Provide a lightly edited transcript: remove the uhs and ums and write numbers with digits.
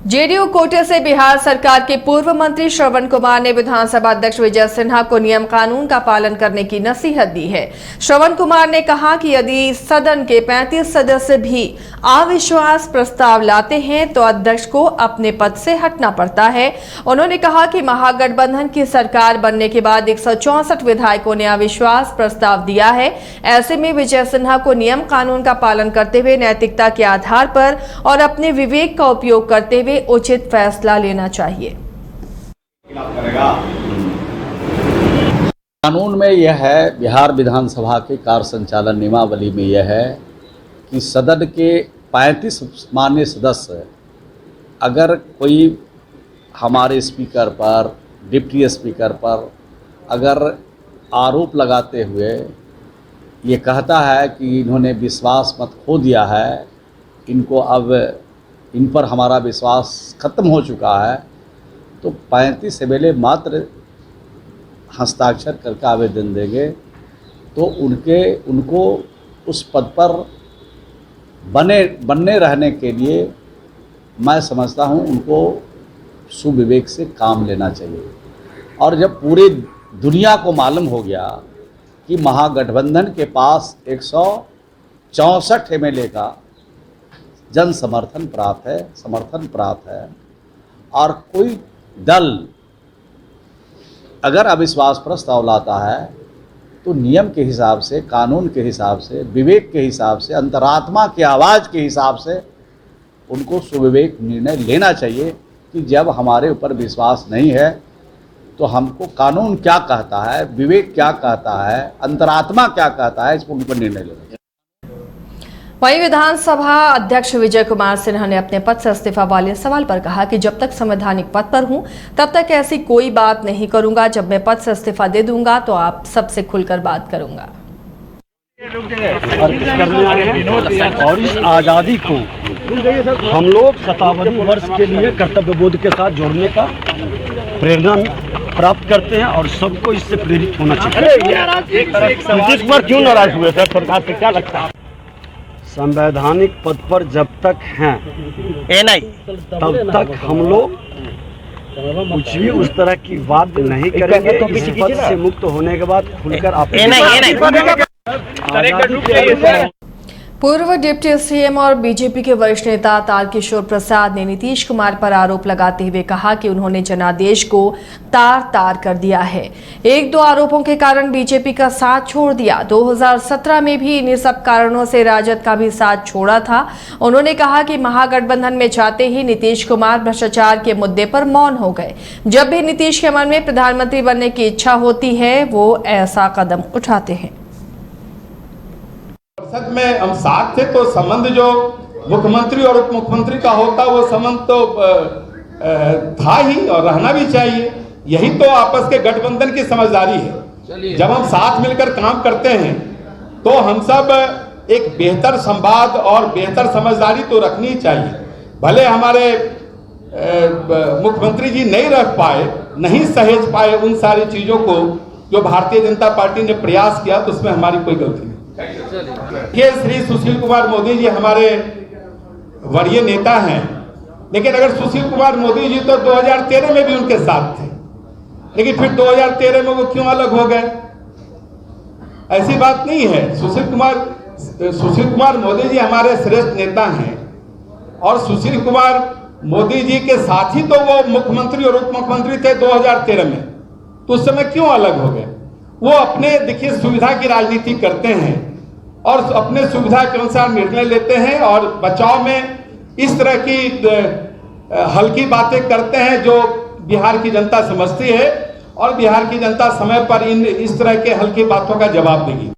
JDU कोटे से बिहार सरकार के पूर्व मंत्री श्रवण कुमार ने विधानसभा अध्यक्ष विजय सिन्हा को नियम कानून का पालन करने की नसीहत दी है। श्रवण कुमार ने कहा कि यदि सदन के 35 सदस्य भी अविश्वास प्रस्ताव लाते हैं तो अध्यक्ष को अपने पद से हटना पड़ता है। उन्होंने कहा कि महागठबंधन की सरकार बनने के बाद 164 विधायकों ने अविश्वास प्रस्ताव दिया है। ऐसे में विजय सिन्हा को नियम कानून का पालन करते हुए नैतिकता के आधार पर और अपने विवेक का उपयोग करते हुए उचित फैसला लेना चाहिए। कानून में यह है, बिहार विधानसभा के कार्य संचालन नियमावली में यह है कि सदन के 35 माननीय सदस्य अगर कोई हमारे स्पीकर पर, डिप्टी स्पीकर पर अगर आरोप लगाते हुए ये कहता है कि इन्होंने विश्वास मत खो दिया है, इनको अब इन पर हमारा विश्वास खत्म हो चुका है, तो 35 एमएलए मात्र हस्ताक्षर करके आवेदन देंगे तो उनको उस पद पर बनने रहने के लिए मैं समझता हूं उनको सुविवेक से काम लेना चाहिए। और जब पूरी दुनिया को मालूम हो गया कि महागठबंधन के पास 164 एमएलए का जन समर्थन प्राप्त है और कोई दल अगर अविश्वास प्रस्ताव लाता है तो नियम के हिसाब से, कानून के हिसाब से, विवेक के हिसाब से, अंतरात्मा की आवाज़ के हिसाब से उनको सुविवेक निर्णय लेना चाहिए कि जब हमारे ऊपर विश्वास नहीं है तो हमको कानून क्या कहता है, विवेक क्या कहता है, अंतरात्मा क्या कहता है, इस पर उन पर निर्णय लेना चाहिए। वहीं विधानसभा अध्यक्ष विजय कुमार सिन्हा ने अपने पद से इस्तीफा वाले सवाल पर कहा कि जब तक संवैधानिक पद पर हूं तब तक ऐसी कोई बात नहीं करूंगा। जब मैं पद से इस्तीफा दे दूंगा तो आप सबसे खुलकर बात करूंगा। और इस आज़ादी को हम लोग 57 वर्ष के लिए कर्तव्य बोध के साथ जोड़ने का प्रेरणा प्राप्त करते हैं और सबको इससे प्रेरित होना चाहिए। इस पर क्यों नाराज हुए सर, सरकार से क्या लगता है? संवैधानिक पद पर जब तक हैं तब तक हम लोग कुछ भी उस तरह की बात नहीं करेंगे। इस पद से मुक्त होने के बाद खुलकर आप पूर्व डिप्टी सीएम और बीजेपी के वरिष्ठ नेता तारकिशोर प्रसाद ने नीतीश कुमार पर आरोप लगाते हुए कहा कि उन्होंने जनादेश को तार-तार कर दिया है। एक दो आरोपों के कारण बीजेपी का साथ छोड़ दिया। 2017 में भी इन्हीं सब कारणों से राजद का भी साथ छोड़ा था। उन्होंने कहा कि महागठबंधन में जाते ही नीतीश कुमार भ्रष्टाचार के मुद्दे पर मौन हो गए। जब भी नीतीश के मन में प्रधानमंत्री बनने की इच्छा होती है वो ऐसा कदम उठाते हैं। संसद में हम साथ थे तो संबंध जो मुख्यमंत्री और उप मुख्यमंत्री का होता वो संबंध तो था ही और रहना भी चाहिए। यही तो आपस के गठबंधन की समझदारी है। जब हम साथ मिलकर काम करते हैं तो हम सब एक बेहतर संवाद और बेहतर समझदारी तो रखनी चाहिए। भले हमारे मुख्यमंत्री जी नहीं रख पाए, नहीं सहेज पाए उन सारी चीजों को जो भारतीय जनता पार्टी ने प्रयास किया, तो उसमें हमारी कोई गलती नहीं। ये श्री सुशील कुमार मोदी जी हमारे वरीय नेता हैं, लेकिन अगर सुशील कुमार मोदी जी तो 2013 में भी उनके साथ थे, लेकिन फिर 2013 में वो क्यों अलग हो गए? ऐसी बात नहीं है। सुशील कुमार मोदी जी हमारे श्रेष्ठ नेता हैं और सुशील कुमार मोदी जी के साथ ही तो वो मुख्यमंत्री और उप मुख्यमंत्री थे 2013 में, तो उस समय क्यों अलग हो गए? वो अपने, देखिए, सुविधा की राजनीति करते हैं और अपने सुविधा के अनुसार निर्णय लेते हैं और बचाव में इस तरह की हल्की बातें करते हैं जो बिहार की जनता समझती है और बिहार की जनता समय पर इस तरह के हल्की बातों का जवाब देगी।